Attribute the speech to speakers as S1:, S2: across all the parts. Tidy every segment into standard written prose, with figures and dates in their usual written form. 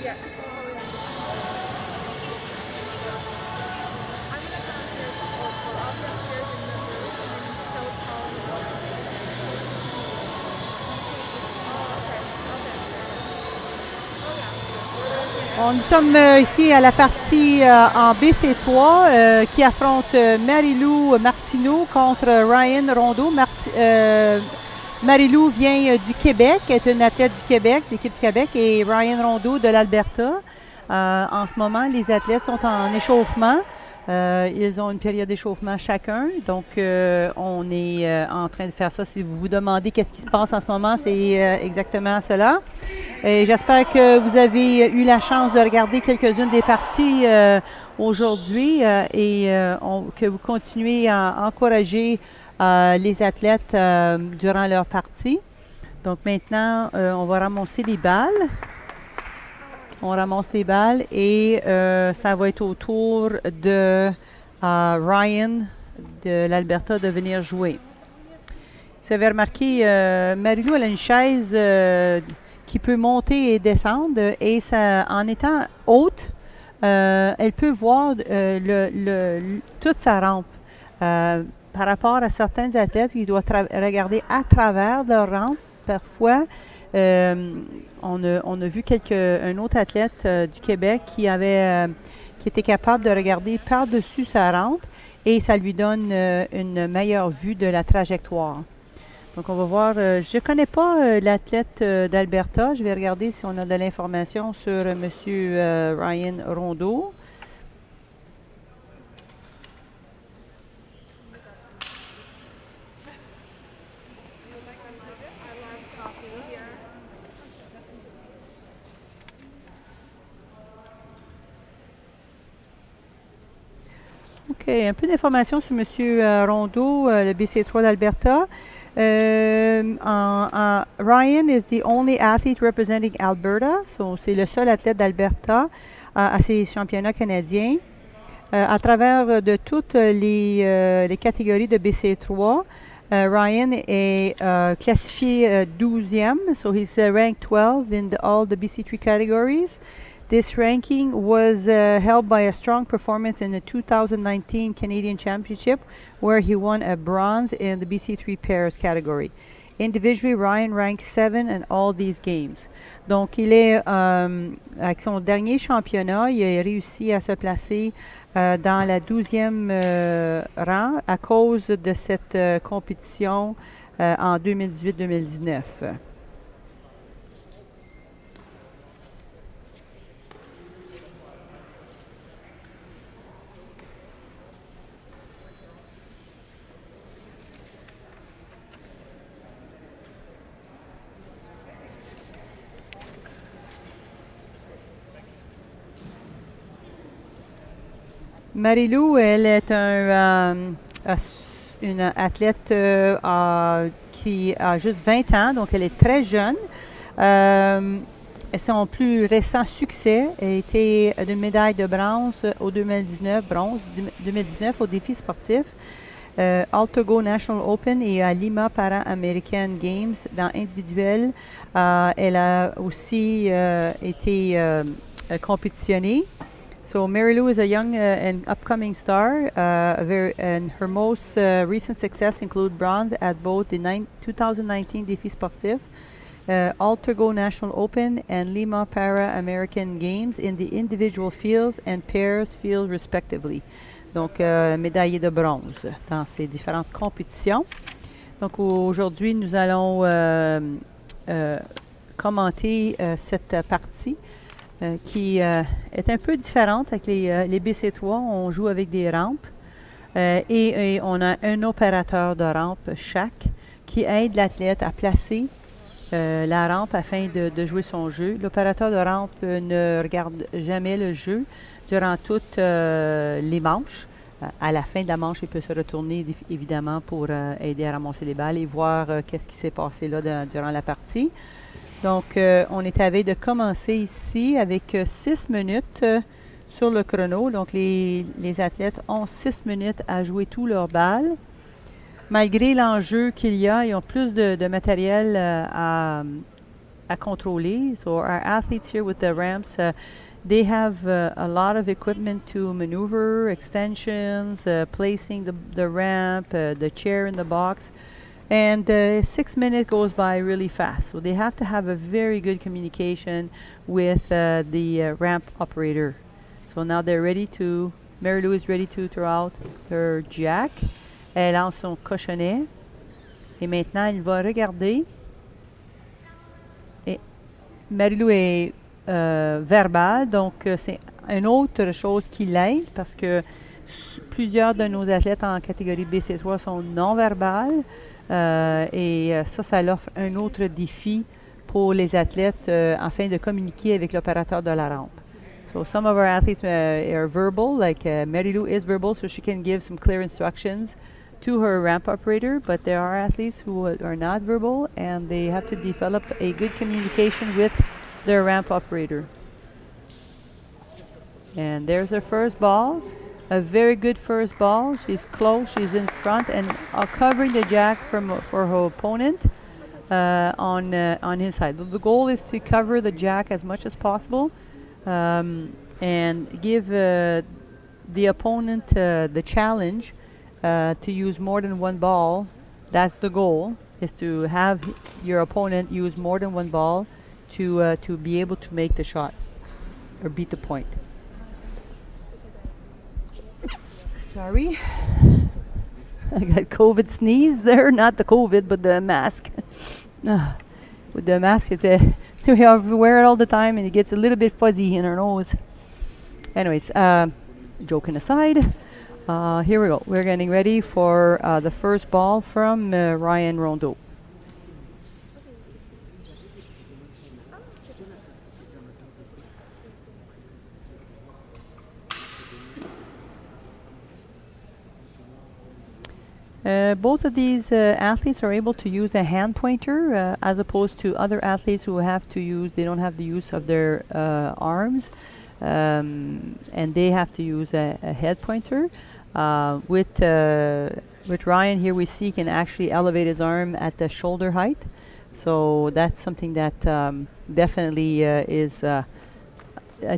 S1: Yeah. I'm gonna come upstairs. Or I'll be upstairs in the booth, and then she'll call you. Oh, okay. Oh, yeah.
S2: Nous sommes ici à la partie en BC3 qui affronte Marylou Martineau contre Ryan Rondeau. Marylou vient du Québec, est une athlète du Québec, l'équipe du Québec, et Ryan Rondeau de l'Alberta. En ce moment, les athlètes sont en échauffement. Ils ont une période d'échauffement chacun. Donc, on est en train de faire ça. Si vous vous demandez qu'est-ce qui se passe en ce moment, c'est exactement cela. Et j'espère que vous avez eu la chance de regarder quelques-unes des parties aujourd'hui que vous continuez à encourager les athlètes durant leur partie. Donc maintenant, on va ramasser les balles. On ramasse les balles et ça va être au tour de Ryan de l'Alberta de venir jouer. Vous avez remarqué, Marylou, elle a une chaise qui peut monter et descendre et ça, en étant haute, elle peut voir toute sa rampe. Par rapport à certains athlètes qui doivent regarder à travers leur rampe, parfois, on a vu un autre athlète du Québec qui était capable de regarder par-dessus sa rampe et ça lui donne une meilleure vue de la trajectoire. Donc, on va voir. Je ne connais pas l'athlète d'Alberta. Je vais regarder si on a de l'information sur M. Ryan Rondeau. OK, un peu d'informations sur M. Rondeau, le BC3 d'Alberta. Ryan is the only athlete representing Alberta. So, c'est le seul athlète d'Alberta à ces championnats canadiens. À travers de toutes les catégories de BC3, Ryan est classifié 12e. So, he's ranked 12 in all the BC3 categories. This ranking was held by a strong performance in the 2019 Canadian Championship, where he won a bronze in the BC3 pairs category. Individually, Ryan ranked 7 in all these games. Donc, avec son dernier championnat, il a réussi à se placer dans la 12e rang à cause de cette compétition en 2018-2019. Marylou, elle est une athlète qui a juste 20 ans, donc elle est très jeune. Son plus récent succès a été d'une médaille de bronze au 2019 au défi sportif, Altogo National Open et à Lima Para-American Games dans individuel. Elle a aussi été compétitionnée. So Marylou is a young and upcoming star, and her most recent success include bronze at both the 2019 Défi Sportif, Altogo National Open, and Lima Para-American Games in the individual fields and pairs fields respectively. Donc, médaillée de bronze dans ces différentes compétitions. Donc, aujourd'hui, nous allons commenter cette partie. Qui est un peu différente avec les BC3. On joue avec des rampes et on a un opérateur de rampe chaque qui aide l'athlète à placer la rampe afin de jouer son jeu. L'opérateur de rampe ne regarde jamais le jeu durant toutes les manches. À la fin de la manche, il peut se retourner évidemment pour aider à ramasser les balles et voir qu'est-ce qui s'est passé là durant la partie. Donc, on est à veille de commencer ici avec 6 minutes sur le chrono. Donc, les athlètes ont 6 minutes à jouer tous leurs balles. Malgré l'enjeu qu'il y a, ils ont plus de matériel à contrôler. So our athletes here with the ramps, they have a lot of equipment to maneuver, extensions, placing the ramp, the chair in the box. And 6 minutes goes by really fast. So they have to have a very good communication with the ramp operator. So now they're ready to, Marylou is ready to throw out her jack. Elle lance son cochonnet. Et maintenant, elle va regarder. Et Marylou est verbale, donc c'est une autre chose qui l'aide parce que plusieurs de nos athlètes en catégorie BC3 sont non-verbales. Et ça leur offre un autre défi pour les athlètes afin de communiquer avec l'opérateur de la rampe. So some of our athletes are verbal, like Marylou is verbal, so she can give some clear instructions to her ramp operator, but there are athletes who are not verbal and they have to develop a good communication with their ramp operator. And there's her first ball. A very good first ball. She's close, she's in front and covering the jack for her opponent on his side. The goal is to cover the jack as much as possible and give the opponent the challenge to use more than one ball. That's the goal, is to have your opponent use more than one ball to be able to make the shot or beat the point. Sorry, I got COVID sneeze there, not the COVID, but the mask. With the mask, we wear it all the time and it gets a little bit fuzzy in our nose. Anyways, joking aside, here we go. We're getting ready for the first ball from Ryan Rondeau. Both of these athletes are able to use a hand pointer as opposed to other athletes who they don't have the use of their arms, and they have to use a head pointer. With Ryan here, we see he can actually elevate his arm at the shoulder height. So that's something that definitely is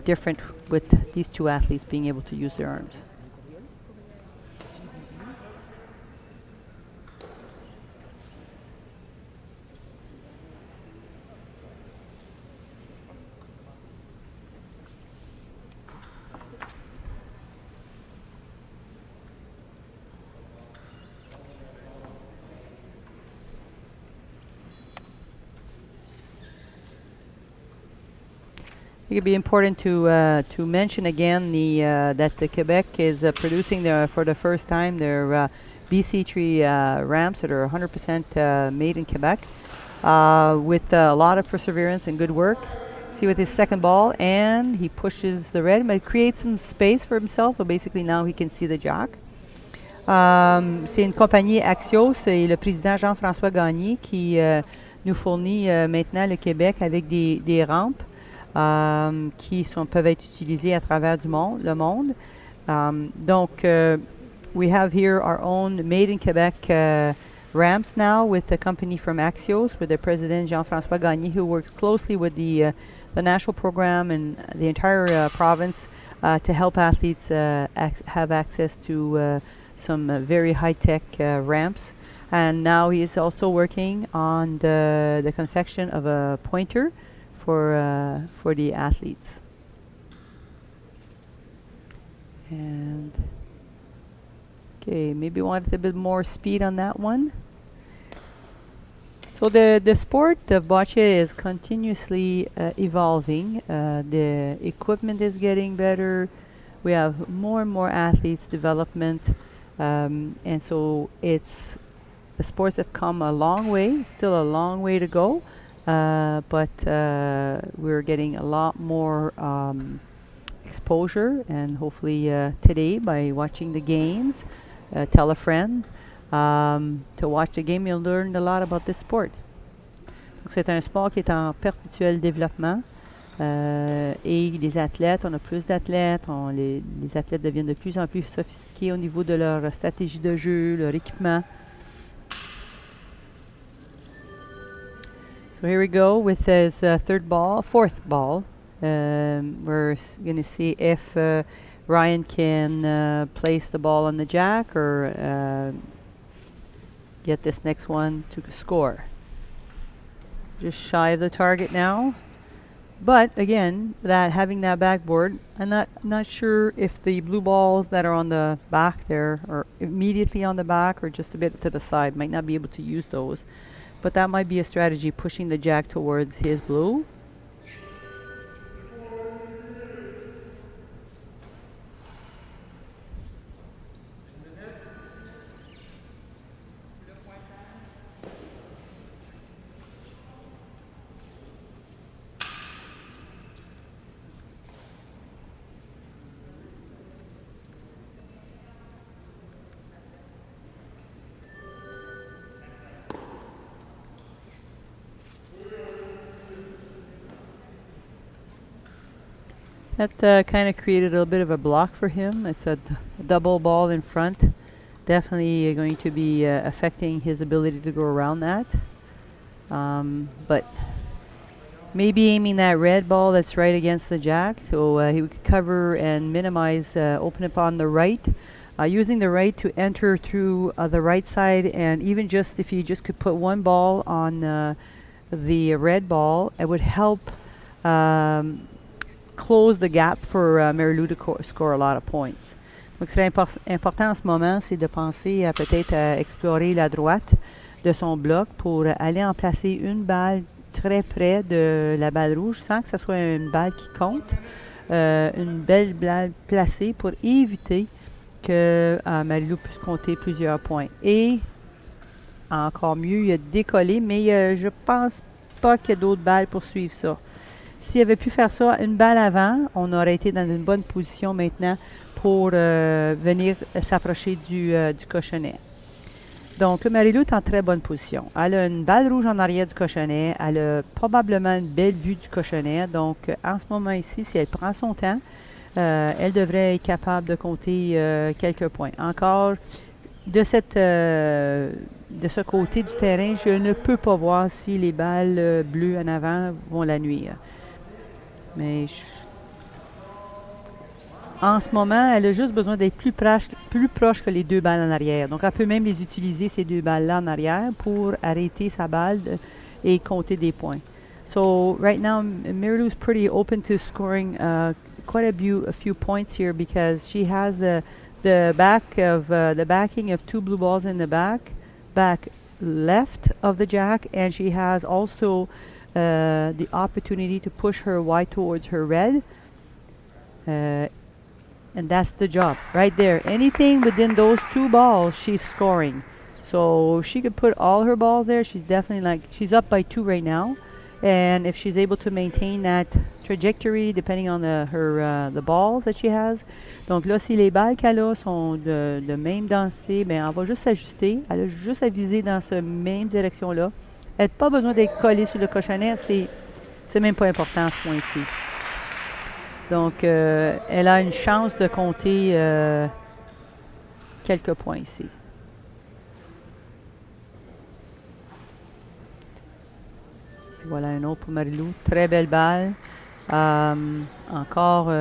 S2: different with these two athletes being able to use their arms. It would be important to mention again that the Quebec is producing for the first time their BC3 ramps that are 100% made in Quebec with a lot of perseverance and good work. See with his second ball, and he pushes the red, but it creates some space for himself. So basically now he can see the jack. C'est une compagnie Axios et le président Jean-François Gagné qui nous fournit maintenant le Québec avec des rampes qui peuvent être utilisées à travers le monde. Donc, we have here our own made in Quebec ramps now with the company from Axios, with the president Jean-François Gagné, who works closely with the national program and the entire province to help athletes have access to some very high-tech ramps. And now he is also working on the confection of a pointer for the athletes. And okay, maybe want a bit more speed on that one. So the sport of bocce is continuously evolving. The equipment is getting better. We have more and more athletes development, and so the sports have come a long way. Still a long way to go. But we're getting a lot more exposure, and hopefully today, by watching the games, tell a friend to watch the game. You'll learn a lot about this sport. Donc c'est un sport qui est en perpétuel développement et les athlètes, on a plus d'athlètes, les athlètes deviennent de plus en plus sophistiqués au niveau de leur stratégie de jeu, leur équipement. So here we go with his fourth ball. We're going to see if Ryan can place the ball on the jack or get this next one to score. Just shy of the target now. But again, having that backboard, I'm not sure if the blue balls that are on the back there are immediately on the back or just a bit to the side. Might not be able to use those. But that might be a strategy, pushing the jack towards his blue. That kind of created a little bit of a block for him. It's a double ball in front. Definitely going to be affecting his ability to go around that. But maybe aiming that red ball that's right against the jack, so he would cover and minimize, open up on the right. Using the right to enter through the right side, and even just if you just could put one ball on the red ball, it would help close the gap for Marylou to score a lot of points. Donc, ce qui serait important en ce moment, c'est de penser à peut-être explorer la droite de son bloc pour aller en placer une balle très près de la balle rouge sans que ce soit une balle qui compte. Une belle balle placée pour éviter que Marylou puisse compter plusieurs points. Et encore mieux, il a décollé, mais je pense pas qu'il y a d'autres balles pour suivre ça. S'il avait pu faire ça une balle avant, on aurait été dans une bonne position maintenant pour venir s'approcher du cochonnet. Donc, le Marylou est en très bonne position. Elle a une balle rouge en arrière du cochonnet. Elle a probablement une belle vue du cochonnet. Donc, en ce moment ici, si elle prend son temps, elle devrait être capable de compter quelques points. Encore, de ce côté du terrain, je ne peux pas voir si les balles bleues en avant vont la nuire. Mais en ce moment, elle a juste besoin d'être plus proche que les deux balles en arrière. Donc, elle peut même les utiliser, ces deux balles-là en arrière, pour arrêter sa balle et compter des points. So, right now, Marylou is pretty open to scoring quite a few points here because she has the backing of two blue balls in the back left of the jack, and she has also the opportunity to push her white towards her red. And that's the job right there. Anything within those two balls, she's scoring. So she could put all her balls there. She's definitely she's up by 2 right now. And if she's able to maintain that trajectory, depending on the balls that she has. Donc là, si les balles qu'elle a sont de même densité, ben on va juste s'ajuster. Elle a juste à viser dans cette même direction-là. Elle n'a pas besoin d'être collée sur le cochonnet. C'est même pas important à ce point-ci. Donc, elle a une chance de compter quelques points ici. Voilà un autre pour Marylou. Très belle balle. Encore...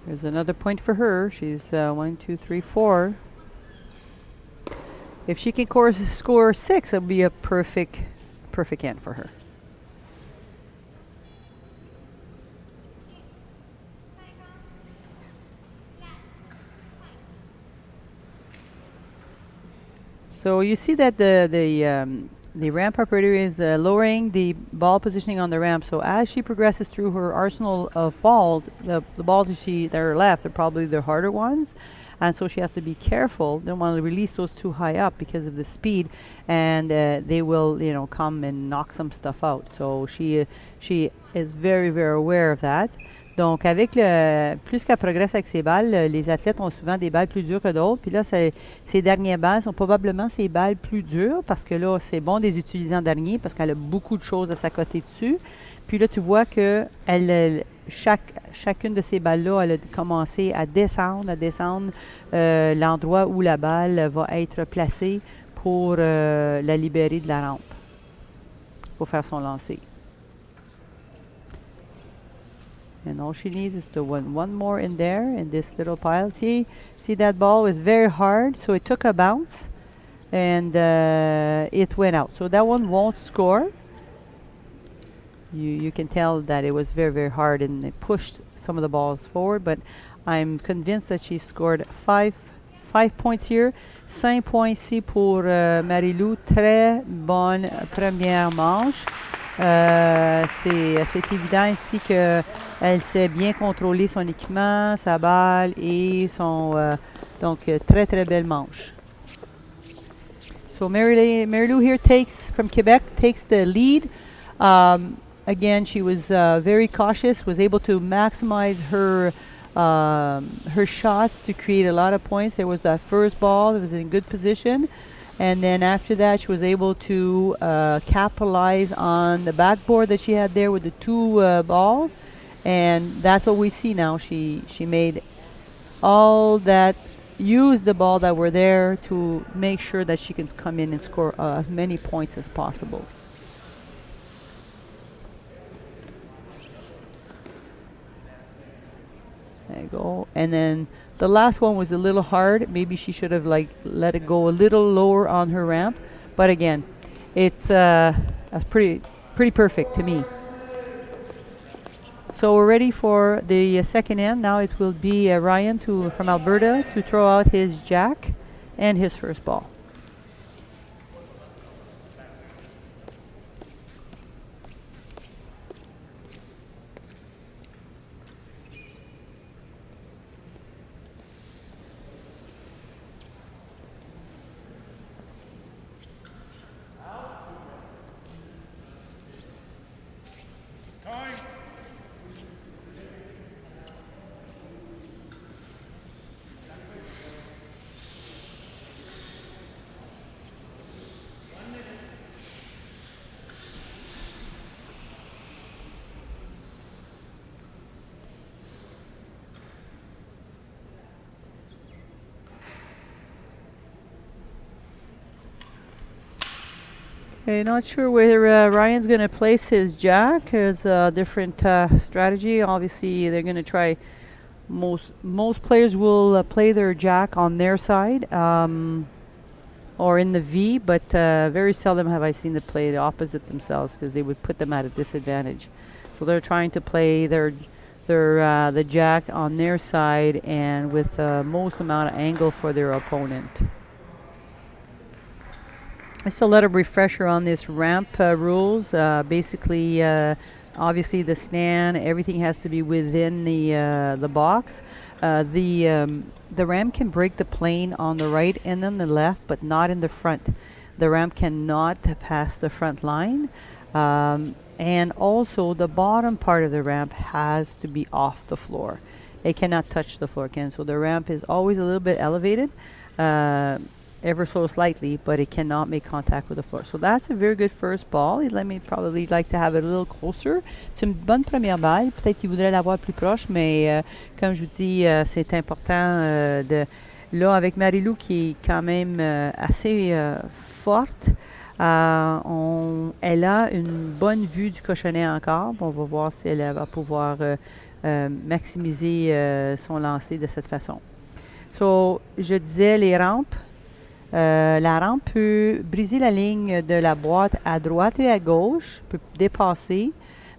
S2: There's another point for her. She's 1, 2, 3, 4. If she can score 6, it'll be a perfect end for her. So you see that the ramp operator is lowering the ball positioning on the ramp. So as she progresses through her arsenal of balls, the balls that are left are probably the harder ones. and so she has to be careful. Don't want to release those too high up because of the speed, and they will, come and knock some stuff out. So she is very, very aware of that. Donc, plus qu'elle progresse avec ses balles, les athlètes ont souvent des balles plus dures que d'autres. Puis là, ces dernières balles sont probablement ses balles plus dures parce que là, c'est bon de les utiliser en dernier parce qu'elle a beaucoup de choses à s'accoter dessus. Puis là, tu vois que chacune de ces balles-là, elle a commencé à descendre l'endroit où la balle va être placée pour la libérer de la rampe, pour faire son lancer. And all she needs is to one more in there in this little pile. See that ball was very hard, so it took a bounce and it went out. So that one won't score. You can tell that it was very, very hard and it pushed some of the balls forward, but I'm convinced that she scored 5 points here. 5 points ici pour Marylou. Très bonne première manche. C'est évident ici qu'elle sait bien contrôler son équipement, sa balle et donc très très belle manche. So Marylou here from Quebec takes the lead. Again, she was very cautious, was able to maximize her shots to create a lot of points. There was that first ball that was in good position. And then after that, she was able to capitalize on the backboard that she had there with the two balls. And that's what we see now. She made all that, use the ball that were there to make sure that she can come in and score as many points as possible. There you go. And then the last one was a little hard. Maybe she should have let it go a little lower on her ramp. But again, that's pretty perfect to me. So we're ready for the second end. Now it will be Ryan from Alberta to throw out his jack and his first ball. Okay, not sure where Ryan's going to place his jack. There's a different strategy. Obviously, they're going to try. Most players will play their jack on their side or in the V, but very seldom have I seen them play the opposite themselves because they would put them at a disadvantage. So they're trying to play the jack on their side and with the most amount of angle for their opponent. Just a little refresher on this ramp rules. Basically, obviously the stand, everything has to be within the box. The ramp can break the plane on the right and on the left, but not in the front. The ramp cannot pass the front line. And also the bottom part of the ramp has to be off the floor. It cannot touch the floor again. So the ramp is always a little bit elevated. Ever so slightly, but it cannot make contact with the floor. So that's a very good first ball. Let me probably like to have it a little closer. C'est une bonne première balle. Peut-être qu'il voudrait l'avoir plus proche, mais comme je vous dis, c'est important là, avec Marylou qui est quand même assez forte, elle a une bonne vue du cochonnet encore. On va voir si elle va pouvoir maximiser son lancer de cette façon. So, je disais les rampes. La rampe peut briser la ligne de la boîte à droite et à gauche, peut dépasser,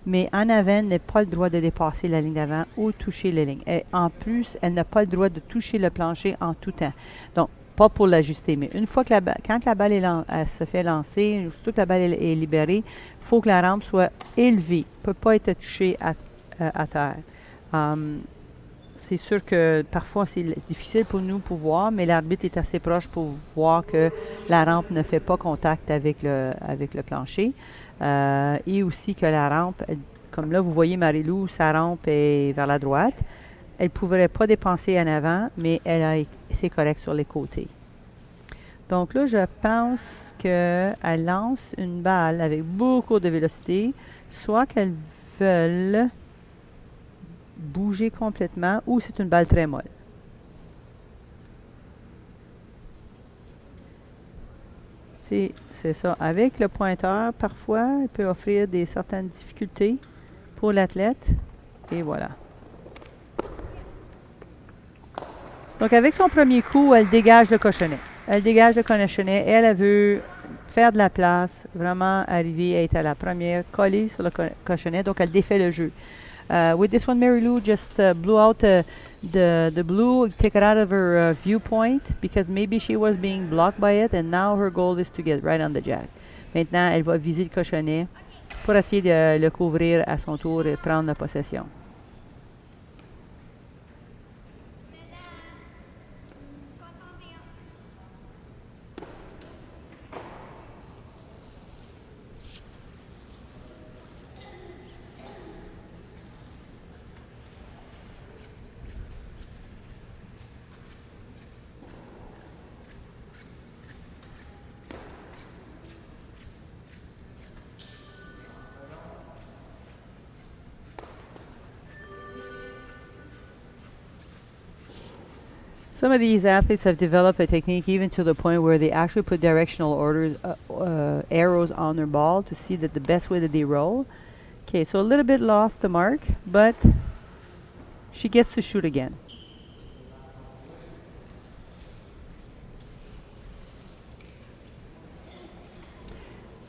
S2: mais en avant, elle n'a pas le droit de dépasser la ligne d'avant ou toucher les lignes. Et en plus, elle n'a pas le droit de toucher le plancher en tout temps. Donc, pas pour l'ajuster, mais une fois que quand la balle elle se fait lancer, surtout que la balle est libérée, il faut que la rampe soit élevée. Elle ne peut pas être touchée à terre. c'est sûr que parfois c'est difficile pour nous pour voir, mais l'arbitre est assez proche pour voir que la rampe ne fait pas contact avec le plancher. Et aussi que la rampe, comme là vous voyez Marylou, sa rampe est vers la droite. Elle ne pourrait pas dépenser en avant, mais c'est correct sur les côtés. Donc là, je pense qu'elle lance une balle avec beaucoup de vélocité, soit qu'elles veulent bouger complètement ou c'est une balle très molle. C'est ça. Avec le pointeur, parfois, il peut offrir certaines difficultés pour l'athlète. Et voilà. Donc, avec son premier coup, elle dégage le cochonnet. Elle dégage le cochonnet. Elle veut faire de la place, vraiment arriver à être à la première, collée sur le cochonnet. Donc, elle défait le jeu. With this one, Marylou just blew out the blue, take it out of her viewpoint because maybe she was being blocked by it, and now her goal is to get right on the jack. Maintenant, elle va viser le cochonnet pour essayer de le couvrir à son tour et prendre la possession. Some of these athletes have developed a technique even to the point where they actually put directional arrows on their ball to see that the best way that they roll. Okay, so a little bit off the mark, but she gets to shoot again.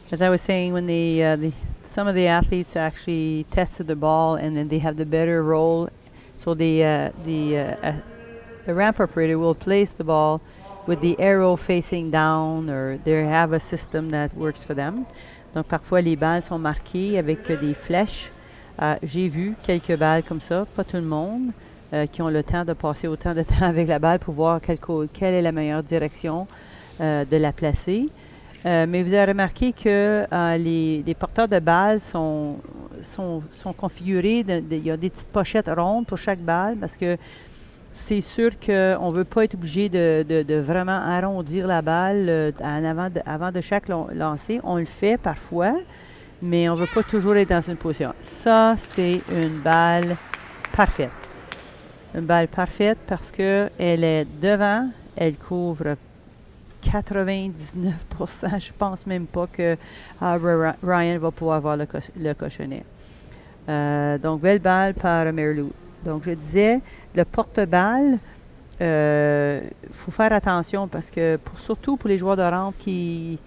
S2: As I was saying, when some of the athletes actually tested the ball and then they have the better roll, so the ramp operator will place the ball with the arrow facing down, or they have a system that works for them. Donc parfois les balles sont marquées avec des flèches. J'ai vu quelques balles comme ça, pas tout le monde, qui ont le temps de passer autant de temps avec la balle pour voir quelle est la meilleure direction de la placer. Mais vous avez remarqué que les porteurs de balles sont configurés, il y a des petites pochettes rondes pour chaque balle parce que c'est sûr qu'on ne veut pas être obligé de vraiment arrondir la balle avant de chaque lancer. On le fait parfois, mais on ne veut pas toujours être dans une position. Ça, c'est une balle parfaite. Une balle parfaite parce qu'elle est devant, elle couvre 99%. Je pense même pas que Ryan va pouvoir avoir le cochonnet. Donc, belle balle par Marylou. Donc, je disais, le porte-balle, faut faire attention parce que, surtout pour les joueurs de rampe ils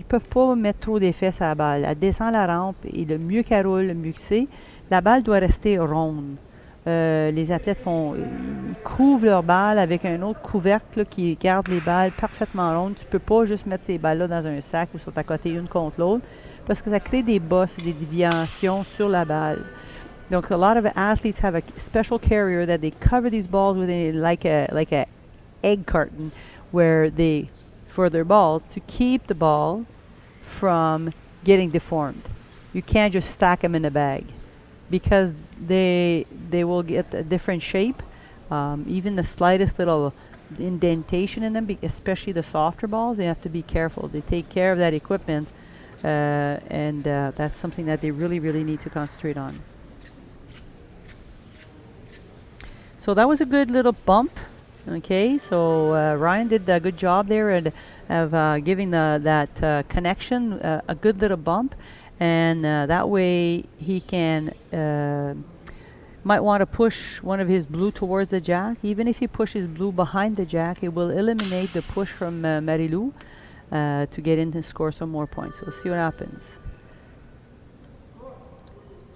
S2: peuvent pas mettre trop d'effet sur la balle. Elle descend la rampe et le mieux qu'elle roule, le mieux que c'est. La balle doit rester ronde. Les athlètes ils couvrent leur balle avec un autre couvercle là, qui garde les balles parfaitement rondes. Tu peux pas juste mettre ces balles-là dans un sac ou sont à côté une contre l'autre parce que ça crée des bosses et des déviations sur la balle. Donc, a lot of athletes have a special carrier that they cover these balls with like a egg carton where for their balls to keep the ball from getting deformed. You can't just stack them in a bag because they will get a different shape. Even the slightest little indentation in them, especially the softer balls, they have to be careful. They take care of that equipment, and that's something that they really, really need to concentrate on. So that was a good little bump. Okay, so Ryan did a good job there of giving that connection a good little bump, and that way he can might want to push one of his blue towards the jack. Even if he pushes blue behind the jack, it will eliminate the push from Marylou to get in and score some more points. So we'll see what happens.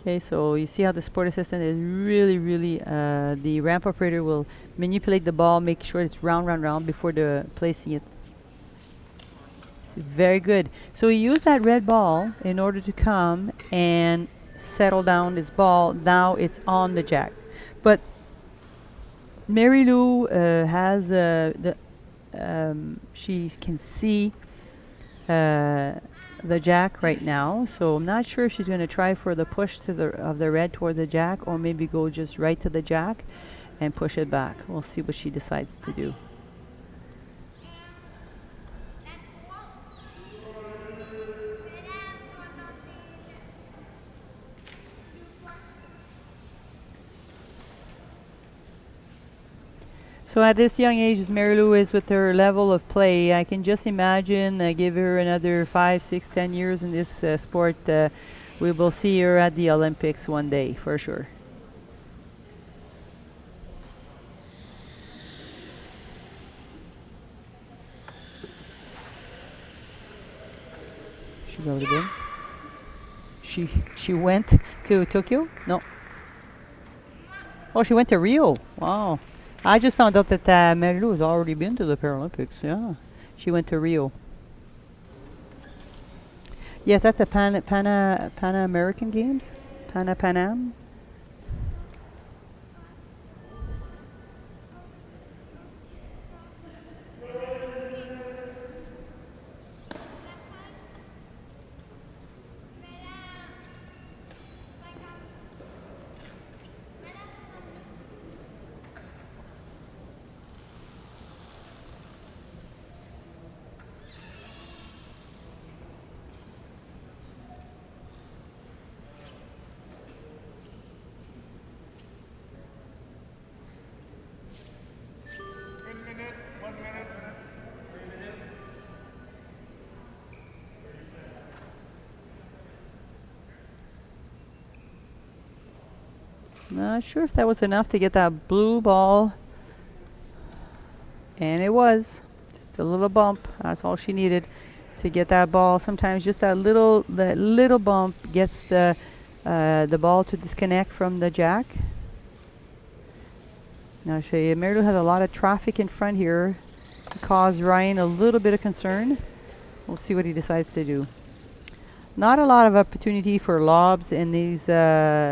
S2: Okay, so you see how the sport assistant is really, really, the ramp operator will manipulate the ball, make sure it's round before placing it. It's very good. So he used that red ball in order to come and settle down this ball. Now it's on the jack. But Marylou has she can see the jack right now, so I'm not sure if she's going to try for the push to the red toward the jack, or maybe go just right to the jack and push it back. We'll see what she decides to do. So at this young age, as Marylou is with her level of play, I can just imagine give her another 5, 6, 10 years in this sport. We will see her at the Olympics one day, for sure. She's already been. She went to Tokyo? No. Oh, she went to Rio. Wow. I just found out that Marylou has already been to the Paralympics. Yeah. She went to Rio. Yes, that's the Pan American Games. Pan Am. Not sure if that was enough to get that blue ball. And it was. Just a little bump. That's all she needed to get that ball. Sometimes just that little bump gets the ball to disconnect from the jack. Now I'll show you, Marylou has a lot of traffic in front here to cause Ryan a little bit of concern. We'll see what he decides to do. Not a lot of opportunity for lobs in these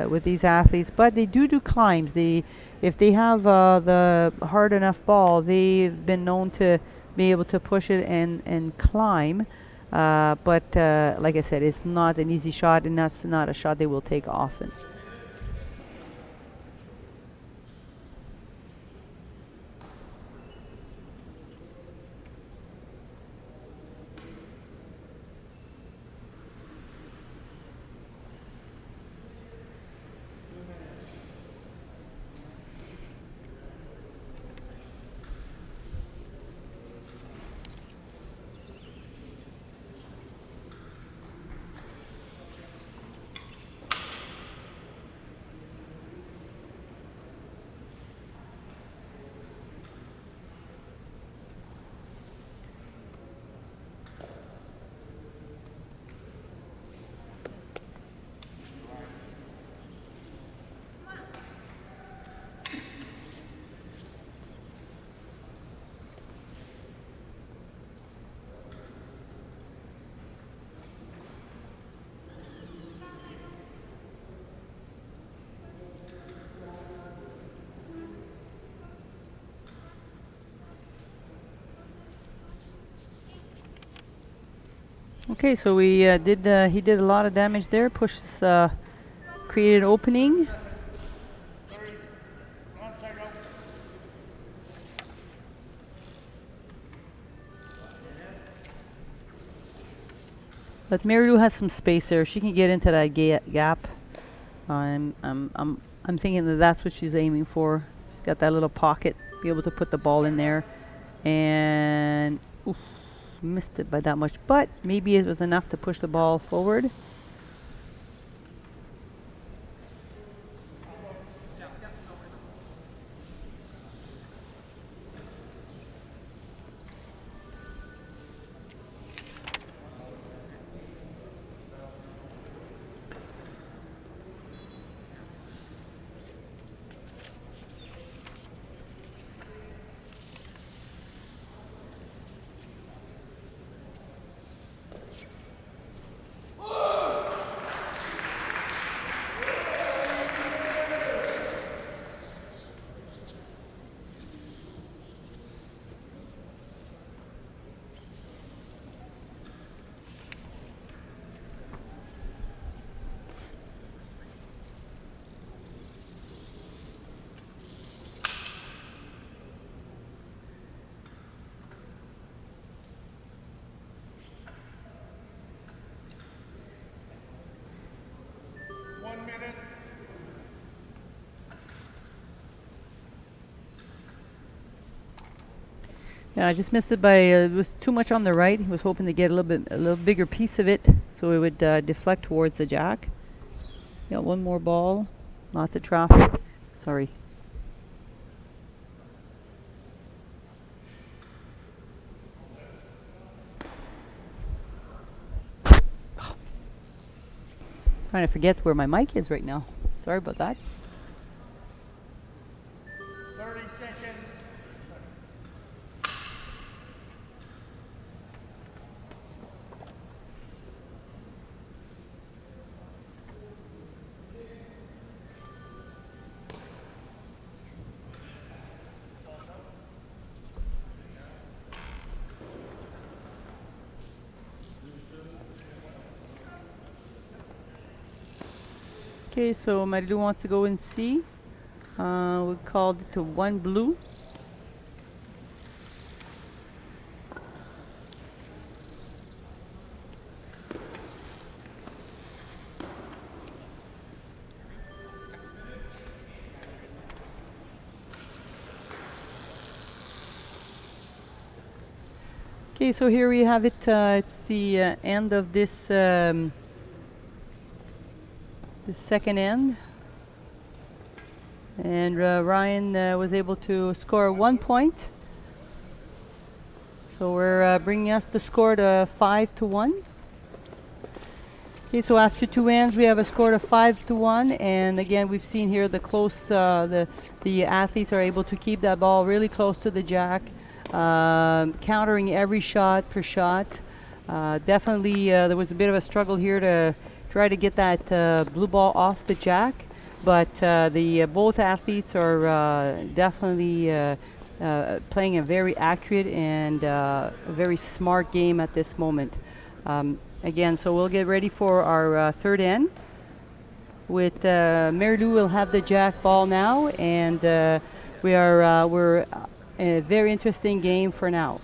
S2: with these athletes, but they do climbs. If they have the hard enough ball, they've been known to be able to push it and climb. But like I said, it's not an easy shot, and that's not a shot they will take often. Okay, so we he did a lot of damage there. Pushes, created an opening. But Marylou has some space there. She can get into that gap. I'm thinking that that's what she's aiming for. She's got that little pocket, be able to put the ball in there, and oof, missed it by that much. But maybe it was enough to push the ball forward. Yeah, I just missed it by it was too much on the right. He was hoping to get a little bigger piece of it, so it would deflect towards the jack. Got one more ball. Lots of traffic. Sorry. Trying to forget where my mic is right now. Sorry about that.
S3: 30 seconds.
S2: Okay, so Marylou wants to go in C. We called it to 1 blue. Okay, so here we have it. It's the end of this the second end. And Ryan was able to score 1 point. So we're bringing us the score to 5-1. Okay, so after 2 ends, we have a score of 5-1, and again, we've seen here the close. The athletes are able to keep that ball really close to the jack, countering every shot per shot. Definitely, there was a bit of a struggle here to try to get that blue ball off the jack, but the both athletes are definitely playing a very accurate and a very smart game at this moment. Again, so we'll get ready for our third end. With Marylou will have the jack ball now, and we're a very interesting game for now.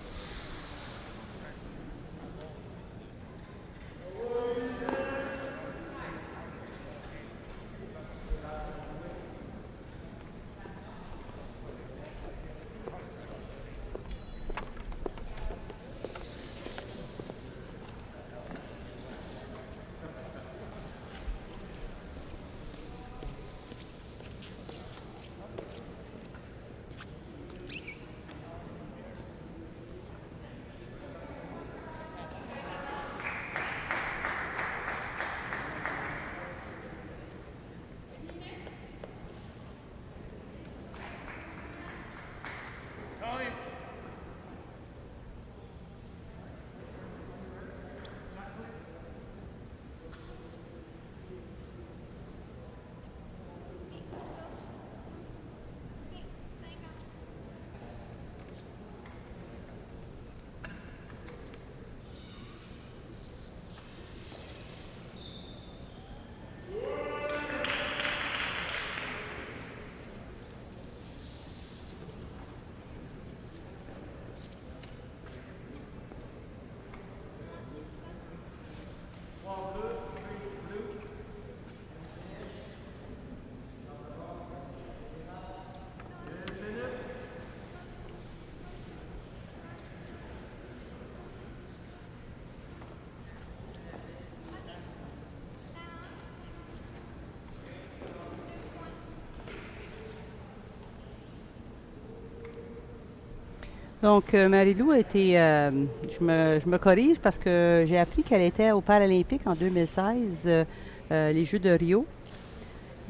S2: Donc, Marylou a été, je me corrige parce que j'ai appris qu'elle était aux Paralympiques en 2016, les Jeux de Rio.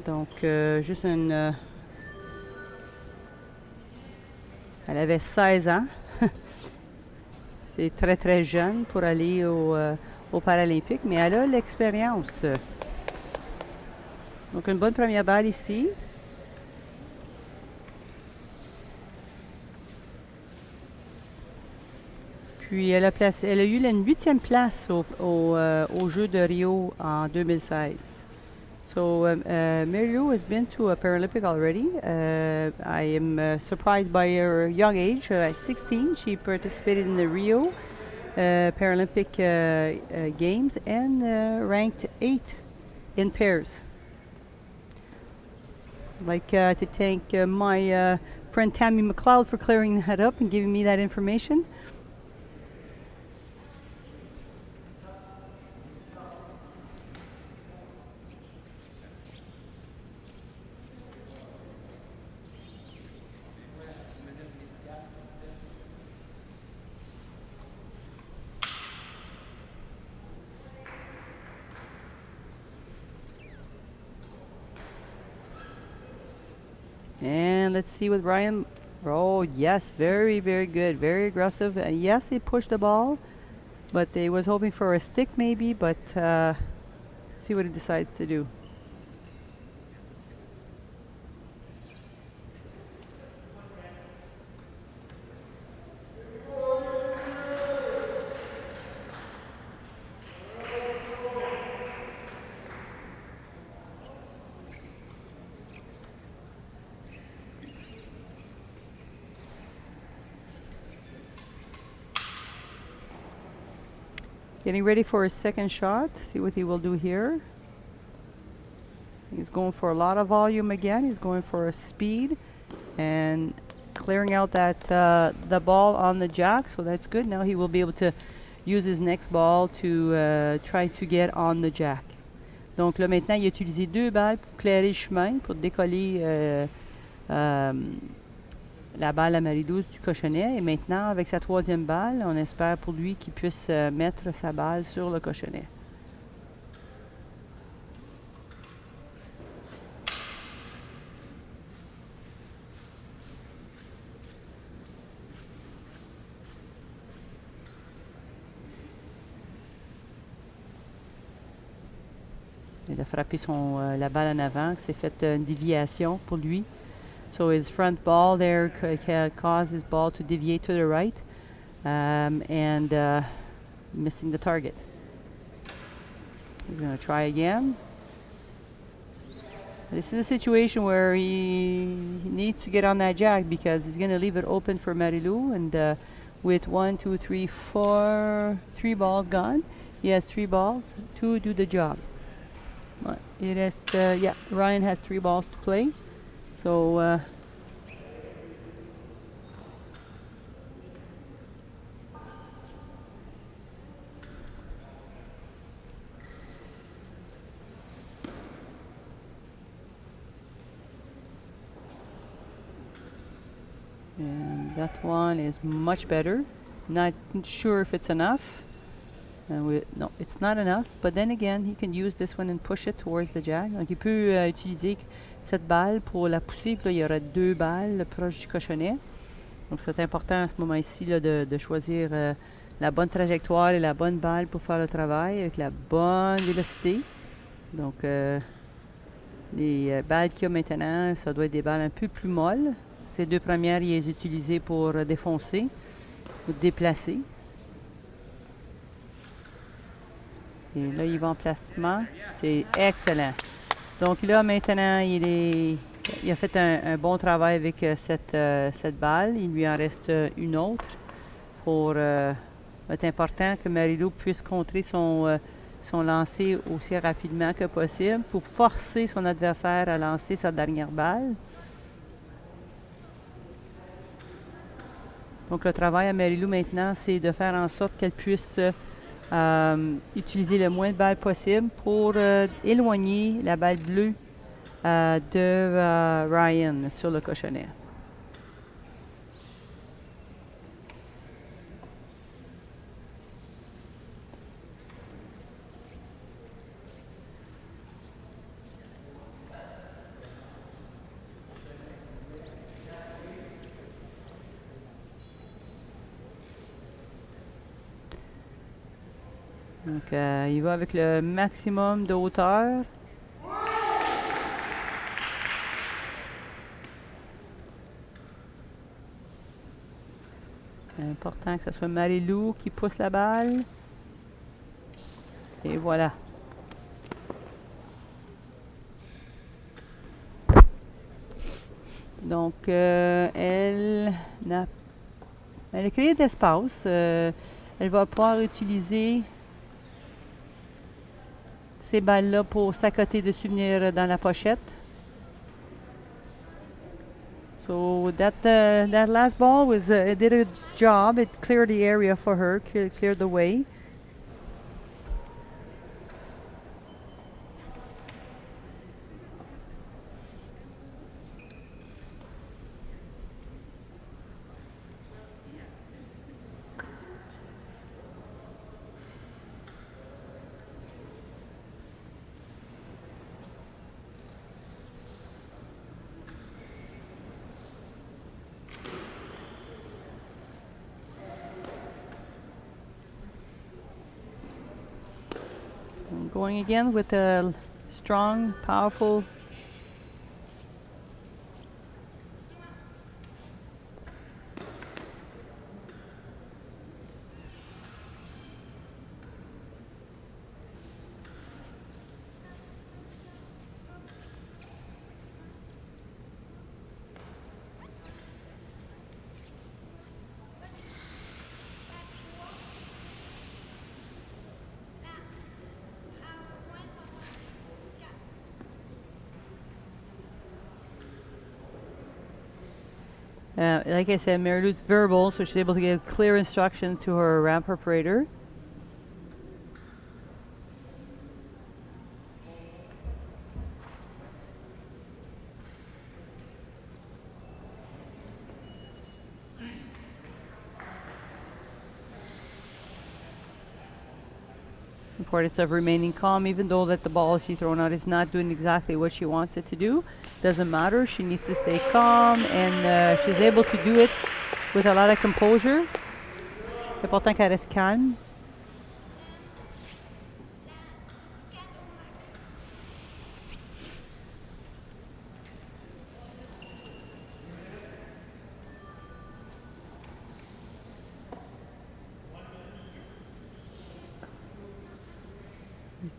S2: Donc, juste une... elle avait 16 ans. C'est très, très jeune pour aller aux Paralympiques, mais elle a l'expérience. Donc, une bonne première balle ici. Puis elle a eu la 8e place aux Jeux de Rio en 2016. So Marylou has been to a Paralympic already. I am surprised by her young age. At 16, she participated in the Rio Paralympic Games and ranked 8th in pairs. I'd like to thank my friend Tammy McLeod for clearing that up and giving me that information. And let's see with Ryan. Oh, yes, very, very good. Very aggressive. Yes, he pushed the ball, but they was hoping for a stick maybe, but see what he decides to do. Getting ready for his second shot. See what he will do here. He's going for a lot of volume again. He's going for a speed and clearing out that the ball on the jack. So that's good. Now he will be able to use his next ball to try to get on the jack. Donc là maintenant, il a utilisé 2 balles pour clairer le chemin, pour décoller la balle à Marylou du cochonnet. Et maintenant, avec sa 3e balle, on espère pour lui qu'il puisse mettre sa balle sur le cochonnet. Il a frappé la balle en avant, c'est fait une déviation pour lui. So his front ball there caused his ball to deviate to the right and missing the target. He's going to try again. This is a situation where he needs to get on that jack because he's going to leave it open for Marylou. And with 1, 2, 3, 4, 3 balls gone, he has 3 balls to do the job. It has yeah, Ryan has 3 balls to play. So and that one is much better. Not sure if it's enough. No, it's not enough. But then again, he can use this one and push it towards the jack. Donc il peut utiliser cette balle pour la pousser. Puis là, il y aura 2 balles proches du cochonnet. Donc c'est important à ce moment-ci de choisir la bonne trajectoire et la bonne balle pour faire le travail avec la bonne vélocité. Donc les balles qu'il y a maintenant, ça doit être des balles un peu plus molles. Ces 2 premières, il les a utilisées pour défoncer ou déplacer. Et là, il va en placement. C'est excellent. Donc là, maintenant, il a fait un bon travail avec cette balle. Il lui en reste une autre. C'est important que Marylou puisse contrer son lancer aussi rapidement que possible pour forcer son adversaire à lancer sa dernière balle. Donc le travail à Marylou maintenant, c'est de faire en sorte qu'elle puisse utiliser le moins de balles possible pour éloigner la balle bleue de Ryan sur le cochonnet. Donc, il va avec le maximum de hauteur. C'est important que ce soit Marylou qui pousse la balle. Et voilà. Donc, elle a créé d'espace. Elle va pouvoir utiliser ces balles-là pour s'accoter de souvenirs dans la pochette. So that last ball was it did its job. It cleared the area for her, cleared the way. And going again with a strong, powerful. Like I said, Marylou's verbal, so she's able to give clear instruction to her ramp operator. Importance of remaining calm, even though that the ball she's thrown out is not doing exactly what she wants it to do. Doesn't matter. She needs to stay calm, and she's able to do it with a lot of composure. Important qu'elle reste calme.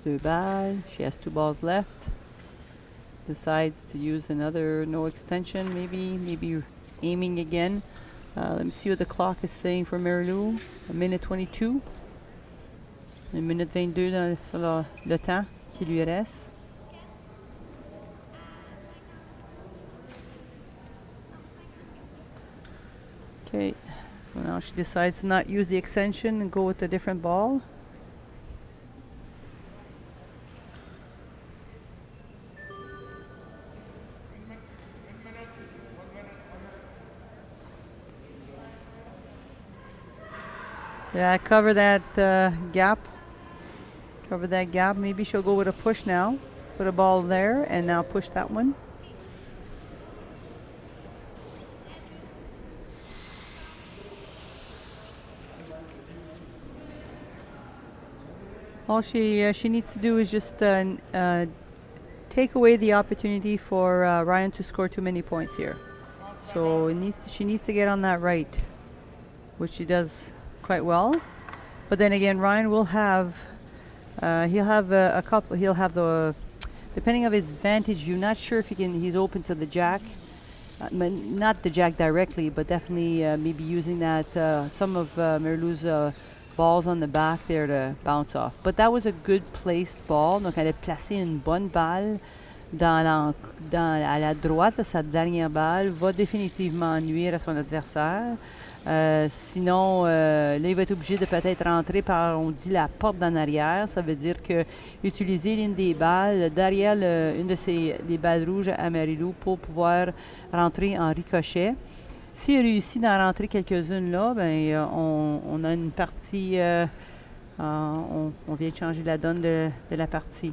S2: Two balles. She has 2 balls left. Decides to use another no extension, maybe aiming again. Let me see what the clock is saying for Marylou. 1 minute 22. 1 minute 22 sur le temps qui lui reste. Okay, so now she decides to not use the extension and go with a different ball. Yeah, cover that gap. Cover that gap. Maybe she'll go with a push now. Put a ball there and now push that one. All she needs to do is just take away the opportunity for Ryan to score too many points here. So she needs to get on that right, which she does quite well. But then again, Ryan will have he'll have a couple. He'll have the, depending of his vantage view. Not sure if he's open to the jack. Not the jack directly, but definitely maybe using that some of Marylou's balls on the back there to bounce off. But that was a good placed ball. Donc elle a placé une bonne balle à la droite de sa dernière balle. Va définitivement nuire à son adversaire. Sinon, là, il va être obligé de peut-être rentrer par, on dit, la porte d'en arrière. Ça veut dire que utiliser l'une des balles derrière une de les balles rouges à Marylou pour pouvoir rentrer en ricochet. S'il réussit d'en rentrer quelques-unes là, ben, on a une partie, on vient de changer la donne de la partie.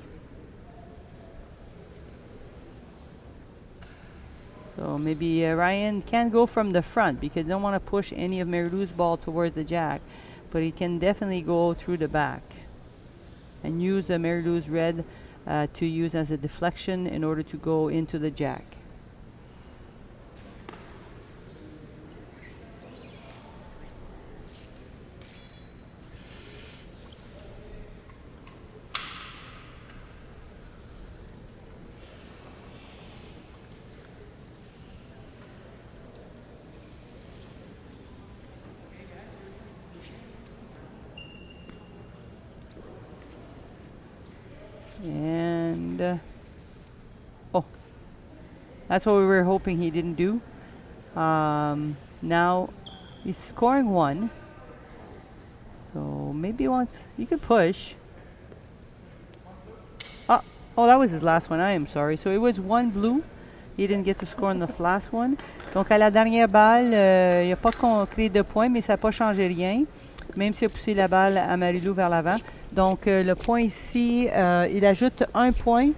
S2: So maybe Ryan can go from the front because they don't want to push any of Marylou's ball towards the jack, but he can definitely go through the back and use Marylou's red to use as a deflection in order to go into the jack. And oh, that's what we were hoping he didn't do. Now he's scoring 1. So maybe once you could push. Oh, that was his last one. I am sorry. So it was 1 blue. He didn't get to score on this last one. Donc à la dernière balle, il n'a pas créé de points, mais ça n'a pas changé rien, même s'il a poussé la balle à Marylou vers l'avant. Donc le point ici, il ajoute 1 point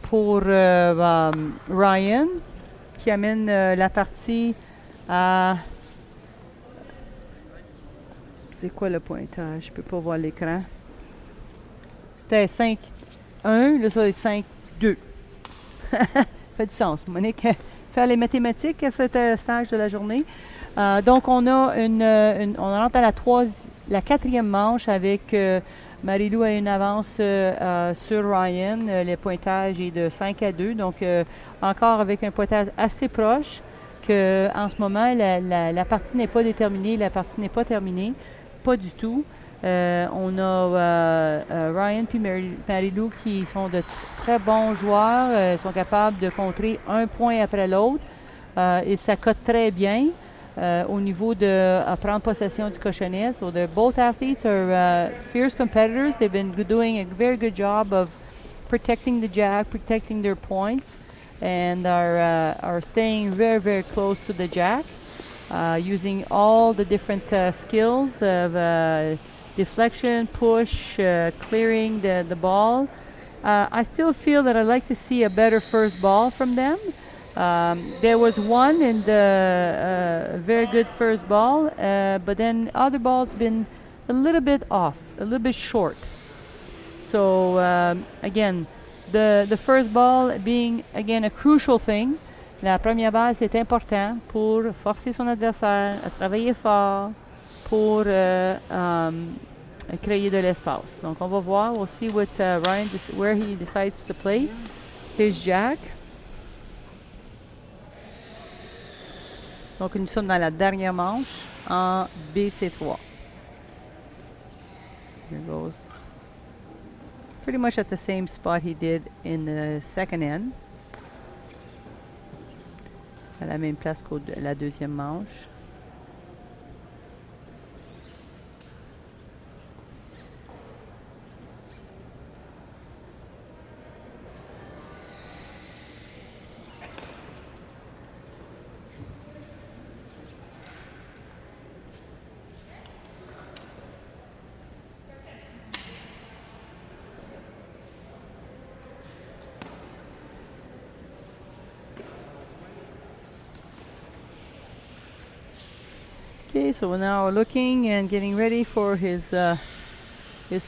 S2: pour Ryan, qui amène la partie à... C'est quoi le pointage? Je ne peux pas voir l'écran. C'était 5-1, là ça est 5-2. Fait du sens. Monique, faire les mathématiques à cet stage de la journée. Donc on a on rentre à la 4e manche avec Marylou a une avance sur Ryan. Le pointage est de 5-2. Donc encore avec un pointage assez proche que en ce moment la partie n'est pas déterminée, la partie n'est pas terminée. Pas du tout. On a Ryan et Marylou qui sont de très bons joueurs, sont capables de contrer un point après l'autre. Ils s'accotent très bien au niveau de prendre possession du cochonnet. So both athletes are fierce competitors. They've been doing a very good job of protecting the jack, protecting their points, and are staying very, very close to the jack, using all the different skills of deflection, push, clearing the ball. I still feel that I'd like to see a better first ball from them. There was one in the very good first ball, but then other balls been a little bit off, a little bit short. So again, the first ball being again a crucial thing. La première balle, c'est important pour forcer son adversaire à travailler fort pour créer de l'espace. Donc, on va voir. We'll see what Ryan, where he decides to play his jack. Donc, nous sommes dans la dernière manche en BC3. Here goes. Pretty much at the same spot he did in the second end. À la même place que la deuxième manche. Okay, so now we're looking and getting ready for his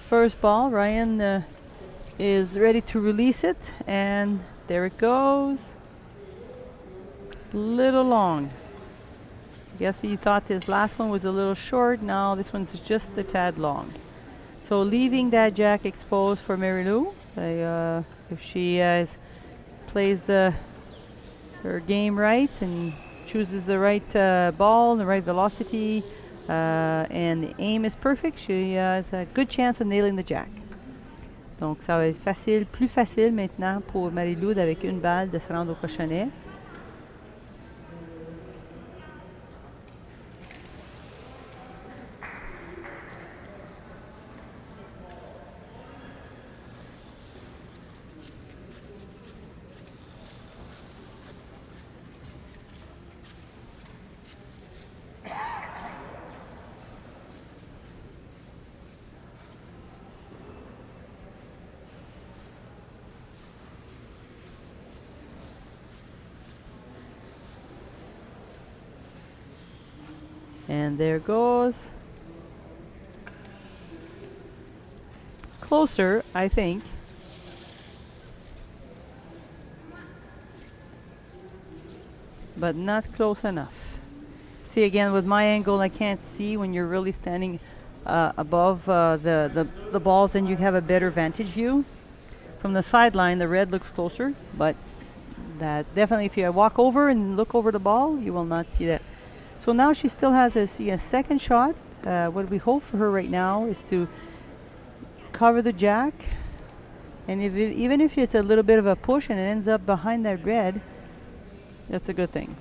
S2: first ball. Ryan is ready to release it, and there it goes. Little long. I guess he thought his last one was a little short. Now this one's just a tad long. So leaving that jack exposed for Marylou. If she plays her game right and chooses the right ball, the right velocity, and the aim is perfect, she has a good chance of nailing the jack. Donc ça va être facile, plus facile maintenant pour Marylou avec une balle de se rendre au cochonnet. And there goes. It's closer, I think. But not close enough. See, again, with my angle, I can't see when you're really standing above the balls, and you have a better vantage view. From the sideline, the red looks closer, but that definitely, if you walk over and look over the ball, you will not see that. So now she still has a second shot. What we hope for her right now is to cover the jack. And even if it's a little bit of a push and it ends up behind that red, That's a good thing.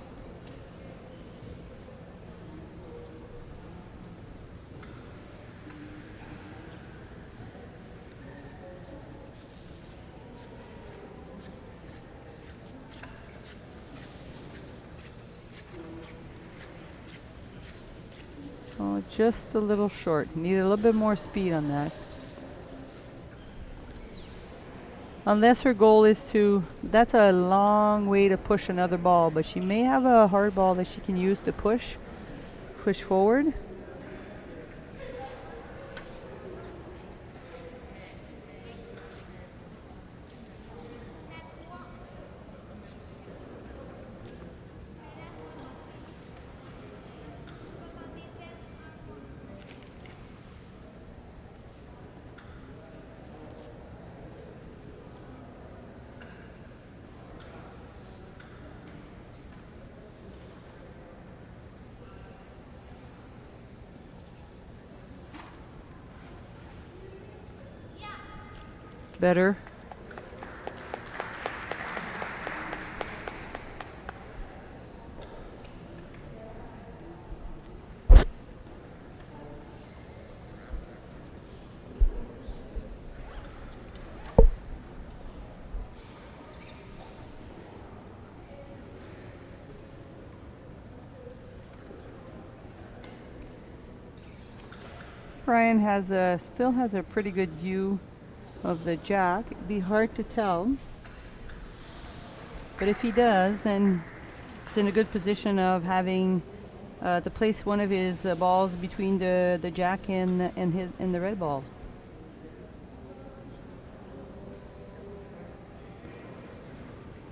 S2: Oh, just a little short. Need a little bit more speed on that. Unless her goal is to, that's a long way to push another ball, but she may have a hard ball that she can use to push forward. Better. Brian still has a pretty good view of the jack. It'd be hard to tell, but if he does, then he's in a good position of having to place one of his balls between the jack and the red ball.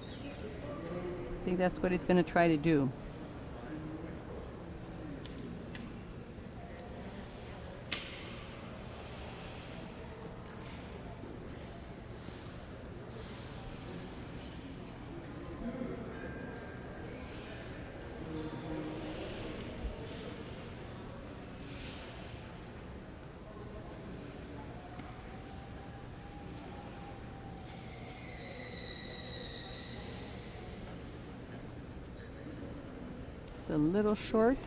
S2: I think that's what he's going to try to do. A little short.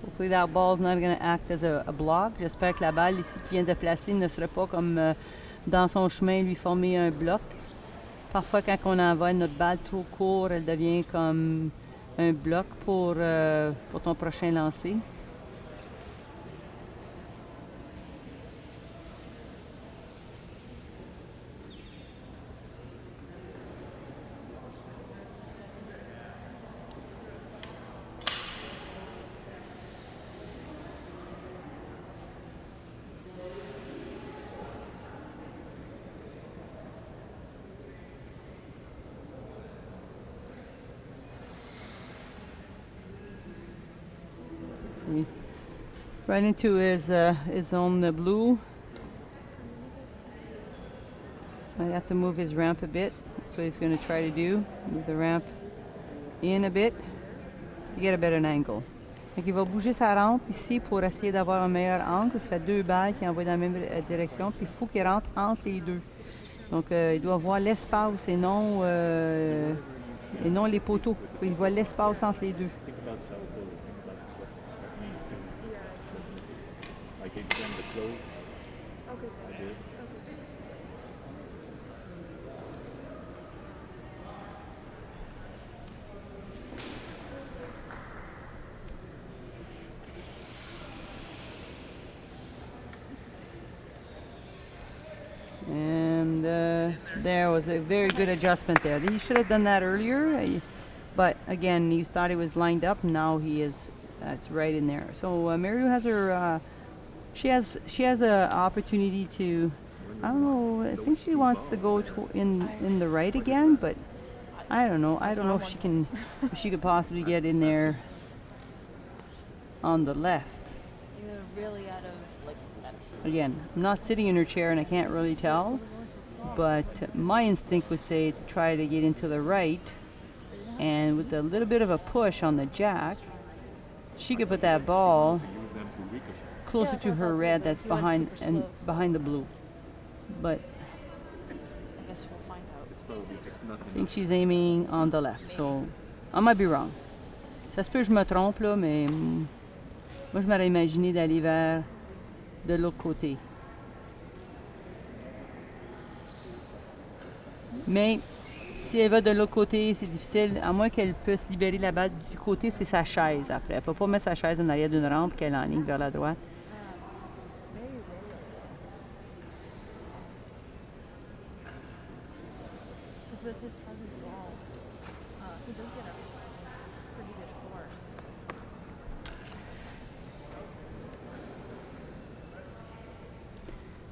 S2: Hopefully that ball is not going to act as a block. J'espère que la balle ici qu'il vient de placer ne sera pas comme dans son chemin lui former un bloc. Parfois quand on envoie notre balle trop court, elle devient comme un bloc pour ton prochain lancer. Right into his own blue. I have to move his ramp a bit. That's what he's going to try to do. Move the ramp in a bit to get a better angle. Donc il va bouger sa rampe ici pour essayer d'avoir un meilleur angle. Ça fait deux balles qui envoient dans la même direction. Puis il faut qu'il rentre entre les deux. Donc il doit voir l'espace et non les poteaux. Il voit l'espace entre les deux. And there was a very good adjustment there. He should have done that earlier, but again, he thought he was lined up. Now he is. That's right in there. So Marylou has her. She has a opportunity to. I don't know. I think she wants to go in the right again, but I don't know. I don't know if she can. If she could possibly get in there on the left.
S1: You're really out of like.
S2: Again, I'm not sitting in her chair and I can't really tell, but my instinct would say to try to get into the right, and with a little bit of a push on the jack, she could put that ball closer to her red that's behind the blue. But
S1: I guess
S2: I think she's aiming on the left. So, I might be wrong. Ça se peut que je me trompe, là, mais moi, je m'aurais imaginé d'aller vers de l'autre côté. Mais si elle va de l'autre côté, c'est difficile. À moins qu'elle puisse libérer la balle du côté, c'est sa chaise après. Elle ne peut pas mettre sa chaise en arrière d'une rampe qu'elle enligne vers la droite.
S1: Because with his husband's ball, he does get a pretty good force.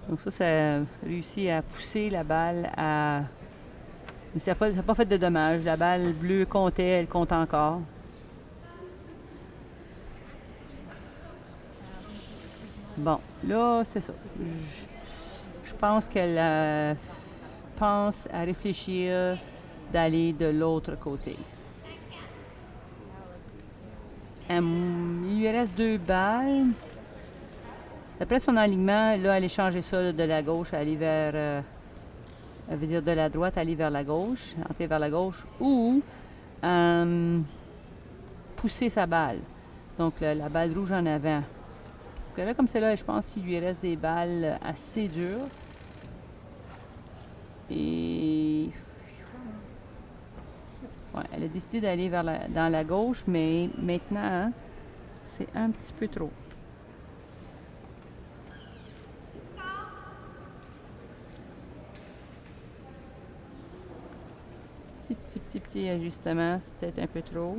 S2: Donc ça a réussi à pousser la balle à... Mais ça n'a pas fait de dommages. La balle bleue comptait, elle compte encore. Bon, là, c'est ça. Je pense qu'elle pense à réfléchir d'aller de l'autre côté. Il lui reste 2 balles. Après son alignement, là, aller changer ça de la gauche, aller vers... elle veut dire de la droite, aller vers la gauche, entrer vers la gauche, ou pousser sa balle. Donc, la balle rouge en avant. Donc, là, comme c'est là, je pense qu'il lui reste des balles assez dures. Et... ouais, elle a décidé d'aller dans la gauche, mais maintenant, c'est un petit peu trop. Petit ajustement, c'est peut-être un peu trop.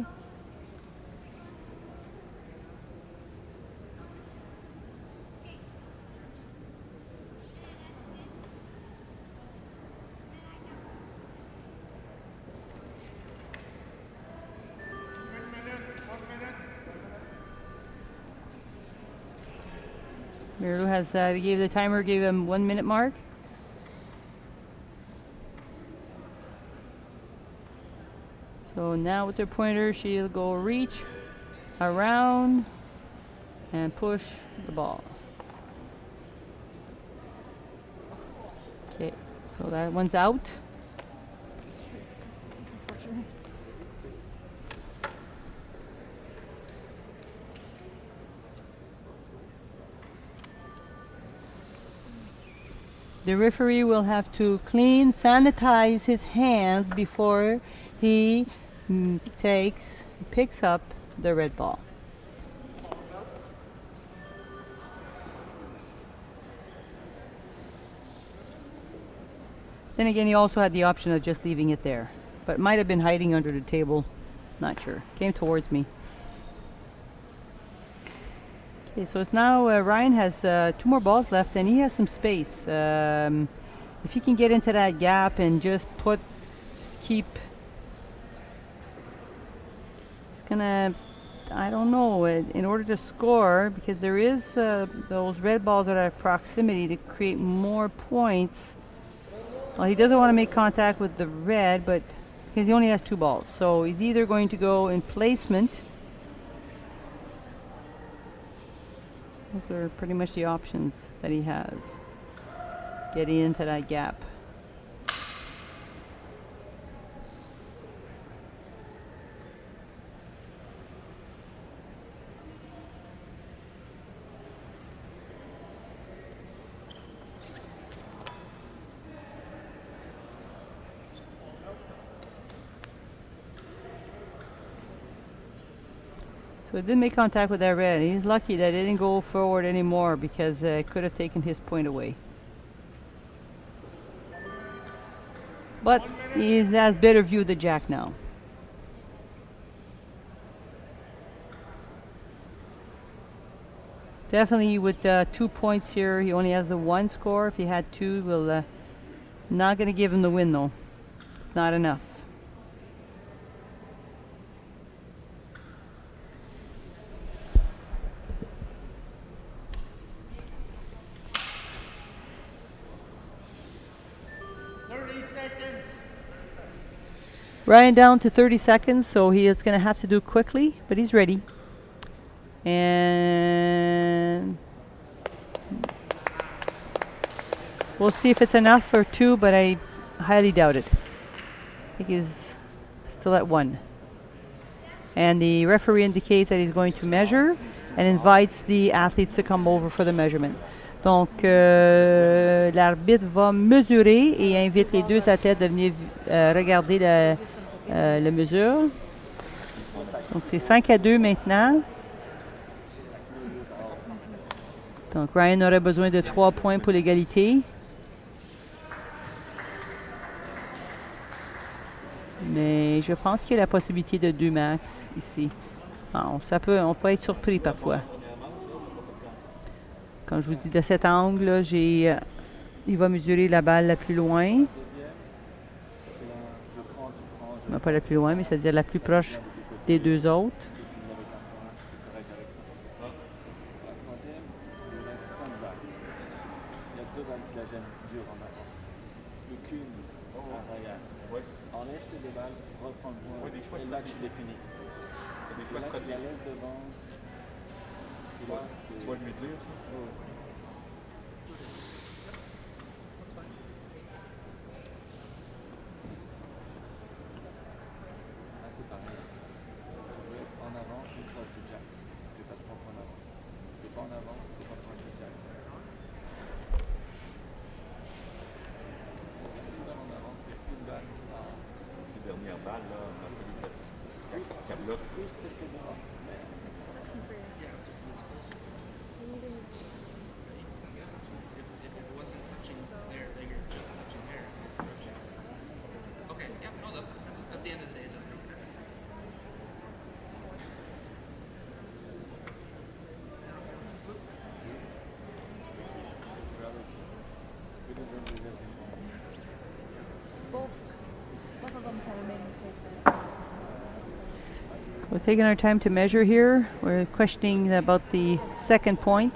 S2: Marylou has the timer gave him 1 minute mark. So now with her pointer, she'll go reach around and push the ball. Okay, so that one's out. The referee will have to sanitize his hands before he picks up the red ball. Then again, he also had the option of just leaving it there, but might have been hiding under the table. Not sure. Came towards me. Okay, so it's now Ryan has 2 more balls left, and he has some space. If he can get into that gap and just keep. It's gonna, I don't know, in order to score, because there is those red balls that are at proximity to create more points. Well, he doesn't want to make contact with the red, but because he only has 2 balls, so he's either going to go in placement. Those are pretty much the options that he has. Getting into that gap. So it didn't make contact with that red. He's lucky that it didn't go forward anymore because it could have taken his point away. But he has better view of the jack now. Definitely with 2 points here, he only has a 1 score. If he had 2, we'll not going to give him the win though. It's not enough. Ryan down to 30 seconds, so he is going to have to do quickly, but he's ready. And we'll see if it's enough for 2, but I highly doubt it. think he's still at 1. And the referee indicates that he's going to measure and invites the athletes to come over for the measurement. Donc, l'arbitre va mesurer et invite les deux athlètes de venir regarder la mesure. Donc, c'est 5-2 maintenant. Donc, Ryan aurait besoin de 3 points pour l'égalité. Mais je pense qu'il y a la possibilité de 2 max ici. Alors, on peut être surpris parfois. Comme je vous dis, de cet angle, il va mesurer la balle la plus loin. Non, pas la plus loin, mais c'est-à-dire la plus proche des deux autres.
S4: Enlève ces deux balles, reprends le point, et là tu définis. Des choix stratégiques. Tu la laisses devant. Tu vas lui dire ça? Oh. Là c'est pareil. Tu veux être en avant, une fois tu jack. Parce que tu as 3 points en avant. Tu n'es pas en avant, tu n'es pas prendre le jack. Dernière balle, là, on a plus de bloc. Plus c'était devant. If it wasn't touching there, they were just touching there. Okay, yeah, no, that's at the end of the day, it doesn't make sense.
S1: Both of them kind of made mistakes.
S2: We're taking our time to measure here. We're questioning about the second point.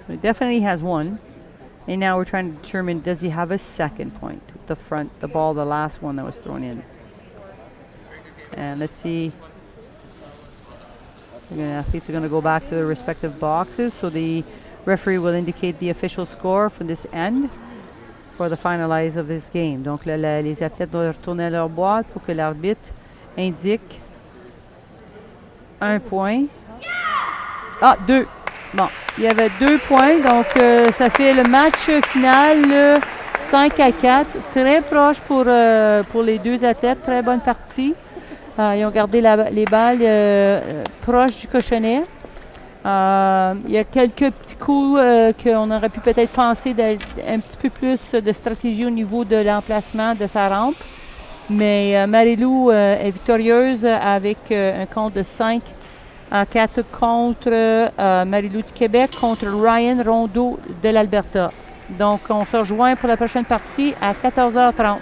S2: He definitely has 1. And now we're trying to determine, does he have a second point? The ball, the last one that was thrown in. And let's see. The athletes are going to go back to their respective boxes. So the referee will indicate the official score for this end for the finalize of this game. Donc là, les athlètes doivent retourner à leur boîte pour que l'arbitre indique 1 point. Ah, 2. Bon, il y avait 2 points, donc ça fait le match final 5-4. Très proche pour les deux athlètes, très bonne partie. Ils ont gardé les balles proches du cochonnet. Il y a quelques petits coups qu'on aurait pu peut-être penser un petit peu plus de stratégie au niveau de l'emplacement de sa rampe. Mais Marylou est victorieuse avec un compte de 5-4 contre Marylou du Québec contre Ryan Rondeau de l'Alberta. Donc, on se rejoint pour la prochaine partie à 14h30.